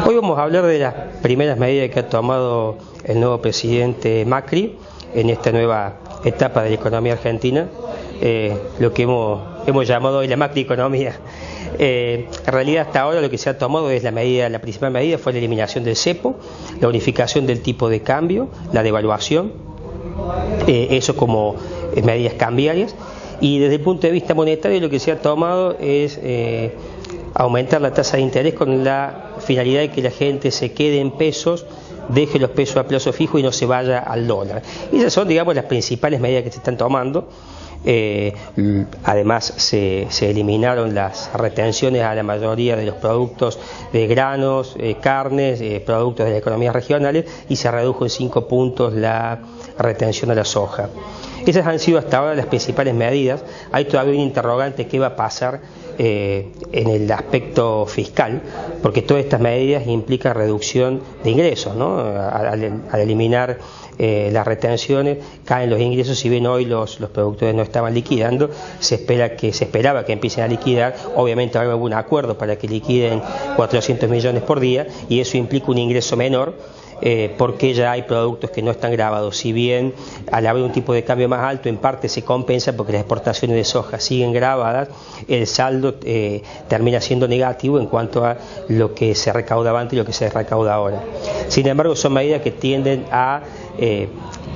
Hoy vamos a hablar de las primeras medidas que ha tomado el nuevo presidente Macri en esta nueva etapa de la economía argentina, lo que hemos llamado hoy la macroeconomía. En realidad hasta ahora lo que se ha tomado es la principal medida fue la eliminación del cepo, la unificación del tipo de cambio, la devaluación, eso como medidas cambiarias, y desde el punto de vista monetario lo que se ha tomado es aumentar la tasa de interés con la finalidad de que la gente se quede en pesos, deje los pesos a plazo fijo y no se vaya al dólar. Y esas son, digamos, las principales medidas que se están tomando. Además se eliminaron las retenciones a la mayoría de los productos de granos, carnes, productos de las economías regionales, y se redujo en 5 puntos la retención a la soja. Esas han sido hasta ahora las principales medidas. Hay todavía un interrogante: ¿qué va a pasar en el aspecto fiscal? Porque todas estas medidas implican reducción de ingresos, ¿no? Al eliminar las retenciones, caen los ingresos. Si bien hoy los productores no estaban liquidando, se esperaba que empiecen a liquidar. Obviamente habrá algún acuerdo para que liquiden 400 millones por día, y eso implica un ingreso menor, porque ya hay productos que no están grabados. Si bien al haber un tipo de cambio más alto, en parte se compensa porque las exportaciones de soja siguen grabadas, el saldo termina siendo negativo en cuanto a lo que se recaudaba antes y lo que se recauda ahora. Sin embargo, son medidas que tienden a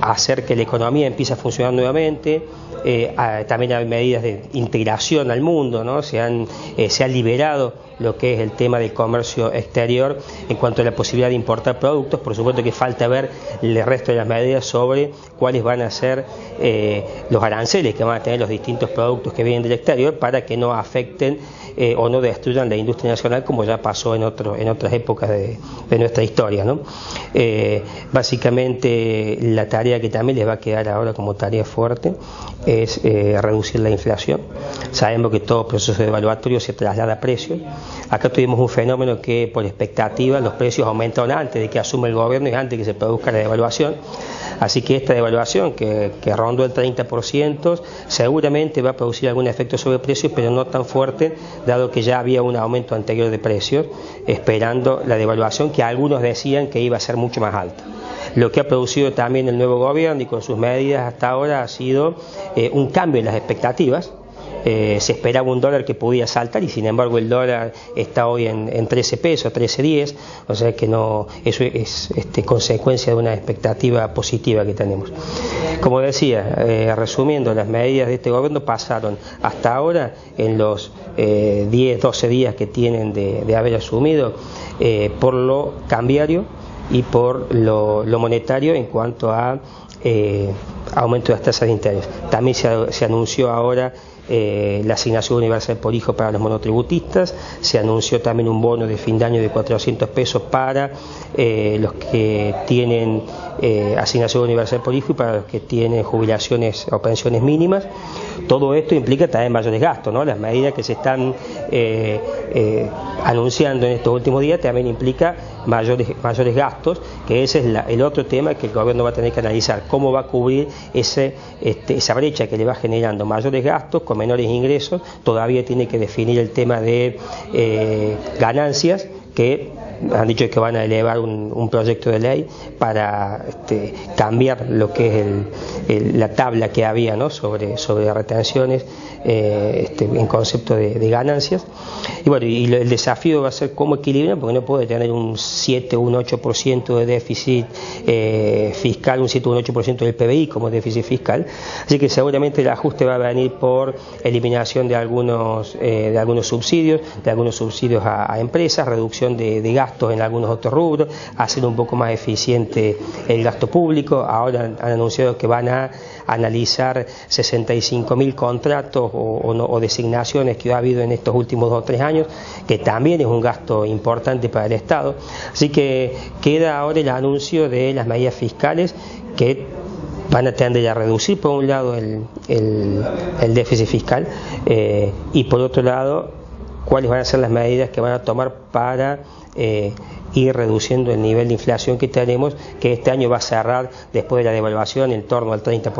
hacer que la economía empiece a funcionar nuevamente. También hay medidas de integración al mundo, ¿no? Se ha liberado lo que es el tema del comercio exterior en cuanto a la posibilidad de importar productos. Por supuesto que falta ver el resto de las medidas sobre cuáles van a ser los aranceles que van a tener los distintos productos que vienen del exterior, para que no afecten o no destruyan la industria nacional, como ya pasó en otras épocas de nuestra historia, ¿no? Básicamente la tarea que también les va a quedar ahora como tarea fuerte es reducir la inflación. Sabemos que todo proceso devaluatorio se traslada a precios. Acá tuvimos un fenómeno que por expectativa los precios aumentaron antes de que asume el gobierno y antes de que se produzca la devaluación. Así que esta devaluación que rondó el 30% seguramente va a producir algún efecto sobre precios, pero no tan fuerte, dado que ya había un aumento anterior de precios, esperando la devaluación que algunos decían que iba a ser mucho más alta. Lo que ha producido también el nuevo gobierno y con sus medidas hasta ahora ha sido un cambio en las expectativas. Se esperaba un dólar que podía saltar, y sin embargo el dólar está hoy en 13 pesos, 13.10, o sea que no, eso es consecuencia de una expectativa positiva que tenemos. Como decía, resumiendo, las medidas de este gobierno pasaron hasta ahora, en los 10, 12 días que tienen de haber asumido, por lo cambiario y por lo monetario en cuanto a aumento de las tasas de interés. También se anunció ahora la asignación universal por hijo para los monotributistas. Se anunció también un bono de fin de año de 400 pesos para los que tienen asignación universal por hijo y para los que tienen jubilaciones o pensiones mínimas. Todo esto implica también mayores gastos, ¿no? Las medidas que se están anunciando en estos últimos días también implica mayores gastos, que ese es el otro tema que el gobierno va a tener que analizar: cómo va a cubrir esa brecha que le va generando mayores gastos con menores ingresos. Todavía tiene que definir el tema de ganancias, que han dicho que van a elevar un proyecto de ley para cambiar lo que es la tabla que había, ¿no? sobre retenciones en concepto de ganancias. Y bueno, el desafío va a ser cómo equilibrar, porque no puede tener un 7 o un 8% de déficit fiscal, un 7 o un 8% del PBI como déficit fiscal. Así que seguramente el ajuste va a venir por eliminación de algunos subsidios, a empresas, reducción de gastos en algunos otros rubros, hacer un poco más eficiente el gasto público. Ahora han anunciado que van a analizar 65.000 contratos o designaciones que ha habido en estos últimos 2 o 3 años, que también es un gasto importante para el Estado. Así que queda ahora el anuncio de las medidas fiscales que van a tender a reducir, por un lado, el déficit fiscal, y por otro lado, cuáles van a ser las medidas que van a tomar para ir reduciendo el nivel de inflación que tenemos, que este año va a cerrar, después de la devaluación, en torno al 30%.